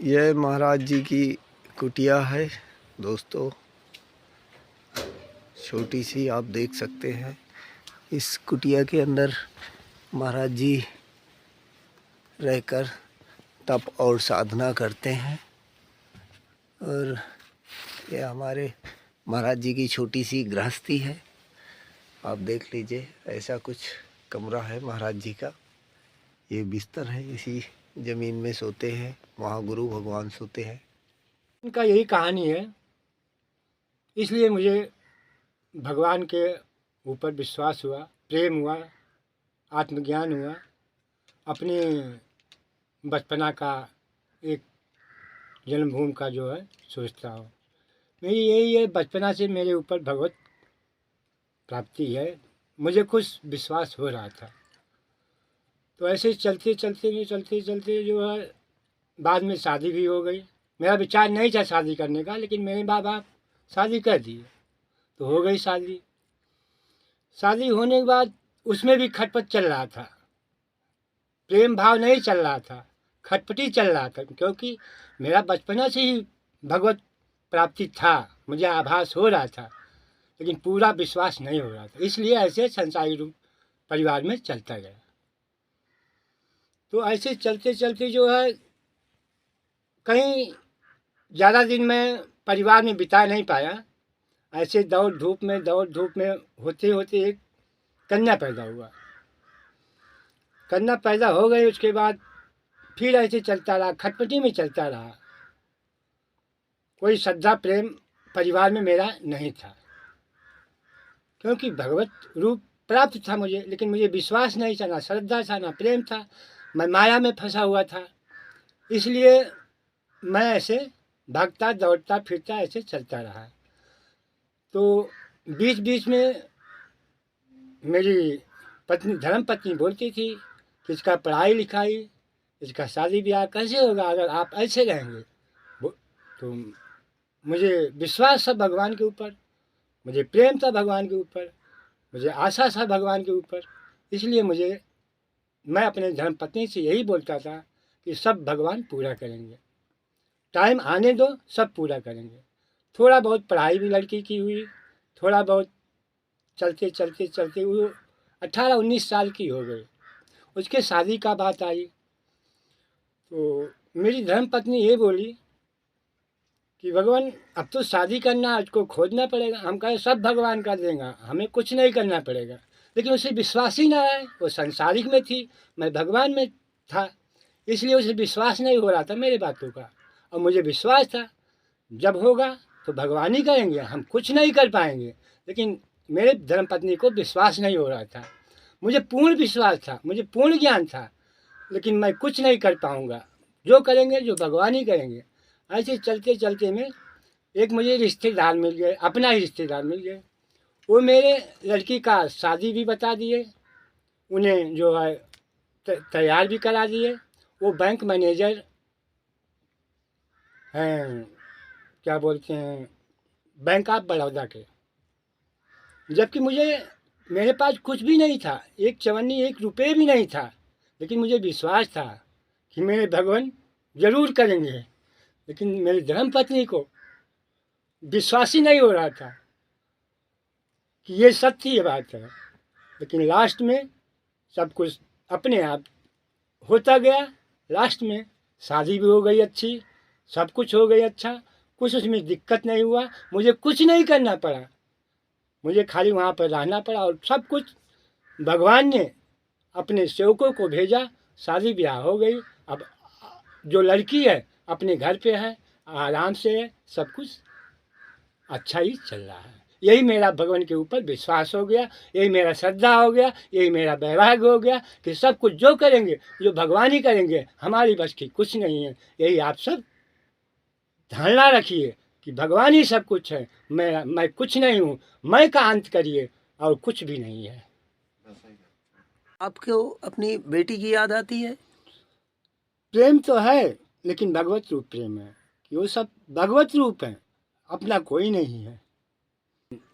यह महाराज जी की कुटिया है दोस्तों, छोटी सी आप देख सकते हैं। इस कुटिया के अंदर महाराज जी रहकर तप और साधना करते हैं। और यह हमारे महाराज जी की छोटी सी गृहस्थी है। आप देख लीजिए, ऐसा कुछ कमरा है महाराज जी का। ये बिस्तर है, इसी ज़मीन में सोते हैं, वहाँ गुरु भगवान सोते हैं। इनका यही कहानी है। इसलिए मुझे भगवान के ऊपर विश्वास हुआ, प्रेम हुआ, आत्मज्ञान हुआ। अपने बचपना का एक जन्मभूमि का जो है सोचता हूँ। मेरी यही है, बचपना से मेरे ऊपर भगवत प्राप्ति है। मुझे कुछ विश्वास हो रहा था। तो ऐसे चलते चलते जो है बाद में शादी भी हो गई। मेरा विचार नहीं था शादी करने का, लेकिन मेरे माँ बाप शादी कर दिए तो हो गई शादी। शादी होने के बाद उसमें भी खटपट चल रहा था, प्रेम भाव नहीं चल रहा था, खटपटी चल रहा था। क्योंकि मेरा बचपना से ही भगवत प्राप्ति था, मुझे आभास हो रहा था, लेकिन पूरा विश्वास नहीं हो रहा था। इसलिए ऐसे संसारी रूप परिवार में चलता गया। तो ऐसे चलते चलते जो है कहीं ज़्यादा दिन मैं परिवार में बिता नहीं पाया। ऐसे दौड़ धूप में होते होते एक कन्या पैदा हुआ। कन्या पैदा हो गई, उसके बाद फिर ऐसे चलता रहा, खटपटी में चलता रहा। कोई श्रद्धा प्रेम परिवार में मेरा नहीं था, क्योंकि भगवत रूप प्राप्त था मुझे, लेकिन मुझे विश्वास नहीं था, ना श्रद्धा था, ना प्रेम था। मैं माया में फंसा हुआ था। इसलिए मैं ऐसे भागता दौड़ता फिरता ऐसे चलता रहा। तो बीच बीच में मेरी पत्नी, धर्म पत्नी बोलती थी कि इसका पढ़ाई लिखाई, इसका शादी ब्याह कैसे होगा अगर आप ऐसे रहेंगे। तो मुझे विश्वास था भगवान के ऊपर, मुझे प्रेम था भगवान के ऊपर, मुझे आशा था भगवान के ऊपर। इसलिए मैं अपने धर्म पत्नी से यही बोलता था कि सब भगवान पूरा करेंगे, टाइम आने दो, सब पूरा करेंगे। थोड़ा बहुत पढ़ाई भी लड़की की हुई, थोड़ा बहुत चलते वो 18-19 साल की हो गई। उसके शादी का बात आई तो मेरी धर्म पत्नी ये बोली कि भगवान अब तो शादी करना, उसको खोजना पड़ेगा। हम कहे सब भगवान कर देगा, हमें कुछ नहीं करना पड़ेगा। लेकिन उसे विश्वास ही ना है। वो संसारिक में थी, मैं भगवान में था, इसलिए उसे विश्वास नहीं हो रहा था मेरे बातों का। और मुझे विश्वास था जब होगा तो भगवान ही करेंगे, हम कुछ नहीं कर पाएंगे। लेकिन मेरे धर्मपत्नी को विश्वास नहीं हो रहा था। मुझे पूर्ण विश्वास था, मुझे पूर्ण ज्ञान था, लेकिन मैं कुछ नहीं कर पाऊँगा। जो करेंगे जो भगवान ही करेंगे। ऐसे चलते चलते में एक मुझे रिश्तेदार मिल गए, अपना ही रिश्तेदार मिल गए। वो मेरे लड़की का शादी भी बता दिए, उन्हें जो है तैयार भी करा दिए। वो बैंक मैनेजर हैं, क्या बोलते हैं, बैंक ऑफ बड़ौदा के। जबकि मेरे पास कुछ भी नहीं था, एक चवन्नी, एक रुपये भी नहीं था, लेकिन मुझे विश्वास था कि मेरे भगवान जरूर करेंगे। लेकिन मेरी धर्मपत्नी को विश्वास ही नहीं हो रहा था कि ये सत्य बात है। लेकिन लास्ट में सब कुछ अपने आप होता गया। लास्ट में शादी भी हो गई अच्छी, सब कुछ हो गई अच्छा, कुछ उसमें दिक्कत नहीं हुआ। मुझे कुछ नहीं करना पड़ा, मुझे खाली वहाँ पर रहना पड़ा। और सब कुछ भगवान ने अपने सेवकों को भेजा, शादी ब्याह हो गई। अब जो लड़की है अपने घर पे है, आराम से है, सब कुछ अच्छा ही चल रहा है। यही मेरा भगवान के ऊपर विश्वास हो गया, यही मेरा श्रद्धा हो गया, यही मेरा वैराग्य हो गया कि सब कुछ जो करेंगे जो भगवान ही करेंगे, हमारी बस की कुछ नहीं है। यही आप सब धारणा रखिए कि भगवान ही सब कुछ है, मैं कुछ नहीं हूँ। मैं का अंत करिए और कुछ भी नहीं है। आपको अपनी बेटी की याद आती है? प्रेम तो है, लेकिन भगवत रूप प्रेम है कि वो सब भगवत रूप है, अपना कोई नहीं है।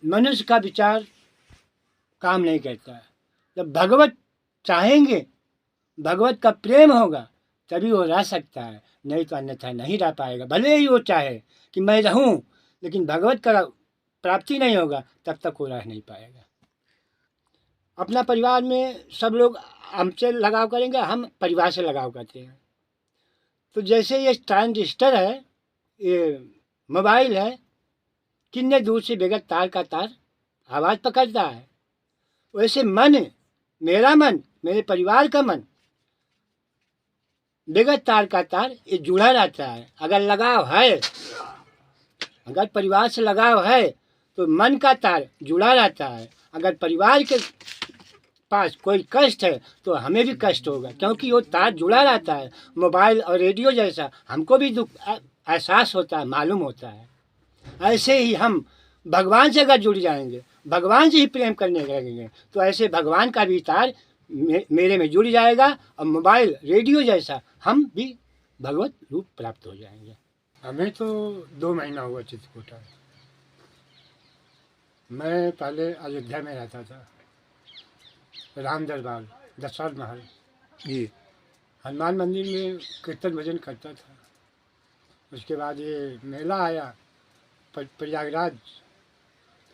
मनुष्य का विचार काम नहीं करता है। जब भगवत चाहेंगे, भगवत का प्रेम होगा, तभी वो रह सकता है, नहीं तो अन्यथा नहीं रह पाएगा। भले ही वो चाहे कि मैं रहूं, लेकिन भगवत का प्राप्ति नहीं होगा, तब तक वो रह नहीं पाएगा। अपना परिवार में सब लोग हमसे लगाव करेंगे, हम परिवार से लगाव करते हैं। तो जैसे ये ट्रांजिस्टर है, ये मोबाइल है, कितने दूर से बगैर तार का तार आवाज़ पकड़ता है, वैसे मन, मेरा मन, मेरे परिवार का मन बगैर तार का तार ये जुड़ा रहता है। अगर लगाव है, अगर परिवार से लगाव है तो मन का तार जुड़ा रहता है। अगर परिवार के पास कोई कष्ट है तो हमें भी कष्ट होगा, क्योंकि वो तार जुड़ा रहता है। मोबाइल और रेडियो जैसा हमको भी दुख एहसास होता है, मालूम होता है। ऐसे ही हम भगवान से अगर जुड़ जाएंगे, भगवान से ही प्रेम करने लगेंगे, तो ऐसे भगवान का भी तार मेरे में जुड़ जाएगा, और मोबाइल रेडियो जैसा हम भी भगवत रूप प्राप्त हो जाएंगे। हमें तो 2 महीना हुआ चित्रकूट आए। मैं पहले अयोध्या में रहता था, राम दरबार, दशरथ महल जी। हनुमान मंदिर में कीर्तन भजन करता था। उसके बाद ये मेला आया प्रयागराज,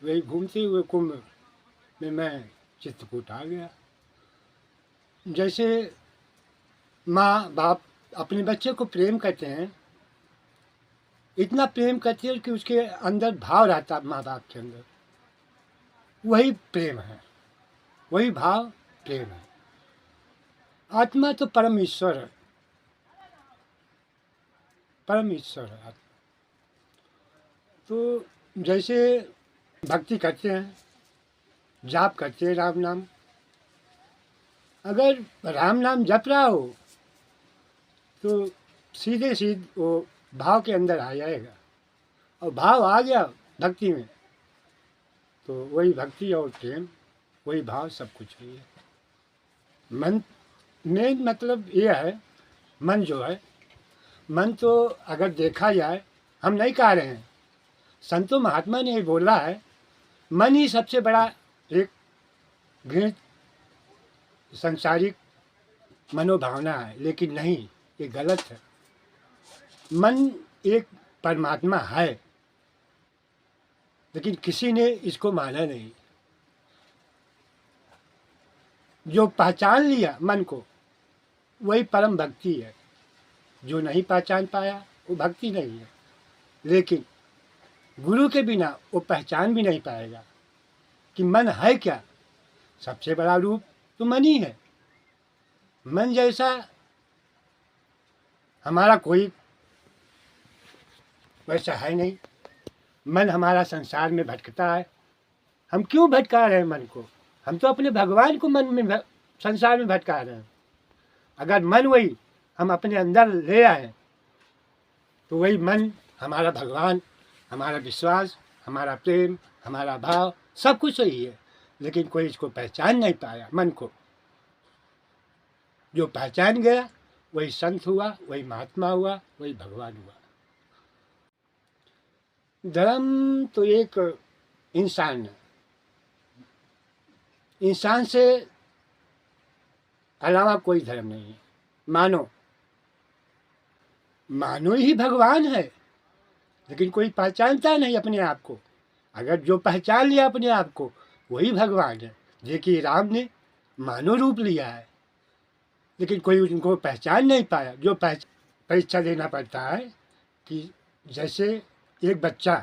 वही घूमते हुए कुंभ में मैं चित्रकूट आ गया। जैसे माँ बाप अपने बच्चे को प्रेम करते हैं, इतना प्रेम करते हैं कि उसके अंदर भाव रहता है, माँ बाप के अंदर वही प्रेम है, वही भाव प्रेम है। आत्मा तो परम ईश्वर है, परम ईश्वर है आत्मा। तो जैसे भक्ति करते हैं, जाप करते हैं राम नाम, अगर राम नाम जप रहा हो तो सीधे सीधे वो भाव के अंदर आ जाएगा, और भाव आ गया भक्ति में तो वही भक्ति और प्रेम, वही भाव, सब कुछ है। मन में मतलब ये है, मन जो है, मन तो अगर देखा जाए, हम नहीं कह रहे हैं, संतों महात्मा ने बोला है, मन ही सबसे बड़ा एक घृणित संसारिक मनोभावना है, लेकिन नहीं, ये गलत है। मन एक परमात्मा है, लेकिन किसी ने इसको माना नहीं। जो पहचान लिया मन को, वही परम भक्ति है। जो नहीं पहचान पाया वो भक्ति नहीं है। लेकिन गुरु के बिना वो पहचान भी नहीं पाएगा कि मन है क्या। सबसे बड़ा रूप तो मन ही है। मन जैसा हमारा कोई वैसा है नहीं। मन हमारा संसार में भटकता है। हम क्यों भटका रहे हैं मन को? हम तो अपने भगवान को मन में संसार में भटका रहे हैं। अगर मन वही हम अपने अंदर ले आए तो वही मन हमारा भगवान, हमारा विश्वास, हमारा प्रेम, हमारा भाव, सब कुछ वही है। लेकिन कोई इसको पहचान नहीं पाया मन को। जो पहचान गया वही संत हुआ, वही महात्मा हुआ, वही भगवान हुआ। धर्म तो एक इंसान है। इंसान से अलावा कोई धर्म नहीं है। मानो ही भगवान है, लेकिन कोई पहचानता नहीं अपने आप को। अगर जो पहचान लिया अपने आप को वही भगवान है। देखिए राम ने मानव रूप लिया है, लेकिन कोई उनको पहचान नहीं पाया। जो परीक्षा देना पड़ता है कि जैसे एक बच्चा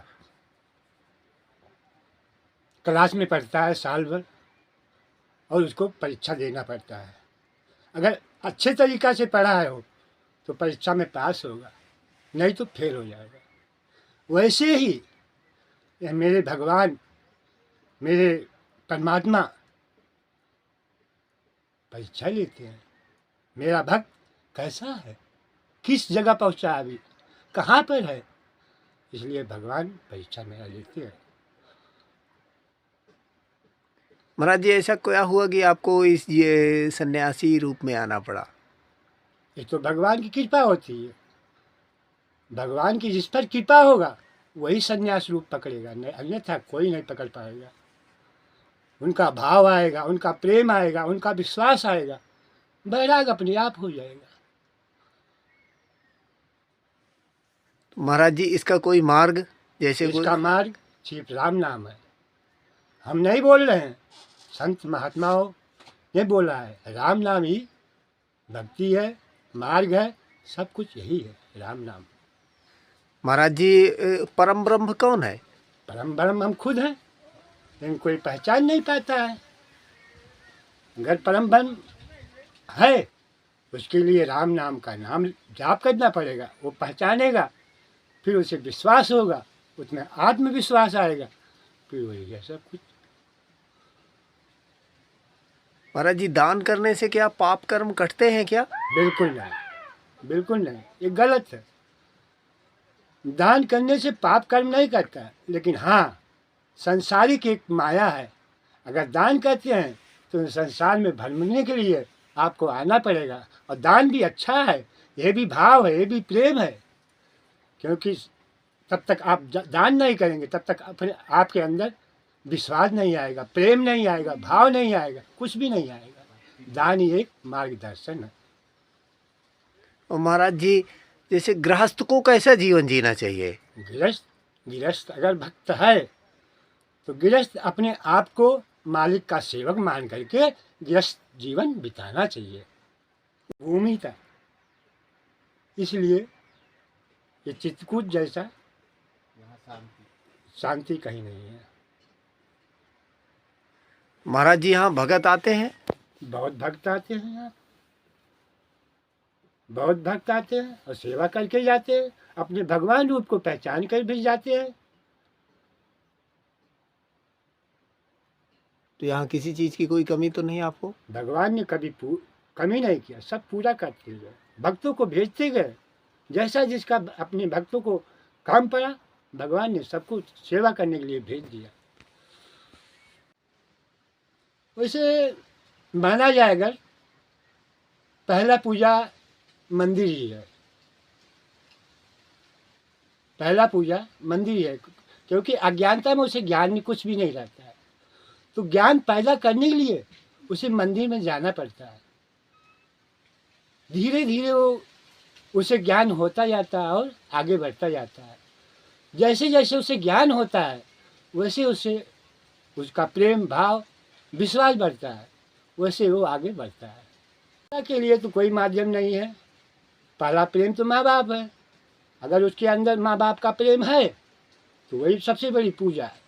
क्लास में पढ़ता है साल भर और उसको परीक्षा देना पड़ता है। अगर अच्छे तरीक़ा से पढ़ा है हो तो परीक्षा में पास होगा, नहीं तो फेल हो जाएगा। वैसे ही ये मेरे भगवान, मेरे परमात्मा परीक्षा लेते हैं। मेरा भक्त कैसा है, किस जगह पहुंचा, अभी कहाँ पर है, इसलिए भगवान परीक्षा मेरा लेते हैं। महाराज जी, ऐसा क्या हुआ कि आपको इस ये सन्यासी रूप में आना पड़ा? ये तो भगवान की कृपा होती है। भगवान की जिस पर कृपा होगा वही सन्यास रूप पकड़ेगा, नहीं अन्यथा कोई नहीं पकड़ पाएगा। उनका भाव आएगा, उनका प्रेम आएगा, उनका विश्वास आएगा, बैराग अपने आप हो जाएगा। तो महाराज जी इसका कोई मार्ग जैसे कोई इसका मार्ग सिर्फ राम नाम है। हम नहीं बोल रहे हैं, संत महात्माओं ने बोला है, राम नाम ही भक्ति है, मार्ग है, सब कुछ यही है, राम नाम। महाराज जी परम ब्रह्म कौन है? परम ब्रह्म हम खुद हैं, लेकिन कोई पहचान नहीं पाता है। अगर परम ब्रह्म है, उसके लिए राम नाम का नाम जाप करना पड़ेगा, वो पहचानेगा, फिर उसे विश्वास होगा, उसमें आत्मविश्वास आएगा, फिर वही है सब कुछ। महाराज जी दान करने से क्या पाप कर्म कटते हैं क्या? बिल्कुल नहीं, बिल्कुल नहीं, ये गलत है। दान करने से पाप कर्म नहीं करता है, लेकिन हाँ, संसारिक एक माया है। अगर दान करते हैं तो संसार में भरने के लिए आपको आना पड़ेगा। और दान भी अच्छा है, ये भी भाव है, ये भी प्रेम है। क्योंकि तब तक आप दान नहीं करेंगे, तब तक अपने आपके अंदर विश्वास नहीं आएगा, प्रेम नहीं आएगा, भाव नहीं आएगा, कुछ भी नहीं आएगा। दान ही एक मार्गदर्शन है। और महाराज जी जैसे गृहस्थ को कैसा जीवन जीना चाहिए? गृहस्थ अगर भक्त है तो गृहस्थ अपने आप को मालिक का सेवक मान करके गृहस्थ जीवन बिताना चाहिए, भूमि का। इसलिए ये चित्रकूट जैसा शांति कहीं नहीं है। महाराज जी यहाँ भगत आते हैं? बहुत भक्त आते हैं यहाँ, बहुत भक्त आते हैं और सेवा करके जाते हैं, अपने भगवान रूप को पहचान कर भी जाते हैं। तो यहाँ किसी चीज़ की कोई कमी तो नहीं आपको? भगवान ने कभी कमी नहीं किया, सब पूरा करते गए, भक्तों को भेजते गए। जैसा जिसका अपने भक्तों को काम पड़ा, भगवान ने सबको सेवा करने के लिए भेज दिया। वैसे माना जाए अगर, पहला पूजा मंदिर ही है, पहला पूजा मंदिर ही है। क्योंकि अज्ञानता में उसे ज्ञान में कुछ भी नहीं रहता है, तो ज्ञान पैदा करने के लिए उसे मंदिर में जाना पड़ता है। धीरे धीरे वो उसे ज्ञान होता जाता है और आगे बढ़ता जाता है। जैसे जैसे उसे ज्ञान होता है, वैसे उसे उसका प्रेम भाव विश्वास बढ़ता है, वैसे वो आगे बढ़ता है। के लिए तो कोई माध्यम नहीं है। पहला प्रेम तो माँ बाप है। अगर उसके अंदर माँ बाप का प्रेम है तो वही सबसे बड़ी पूजा है।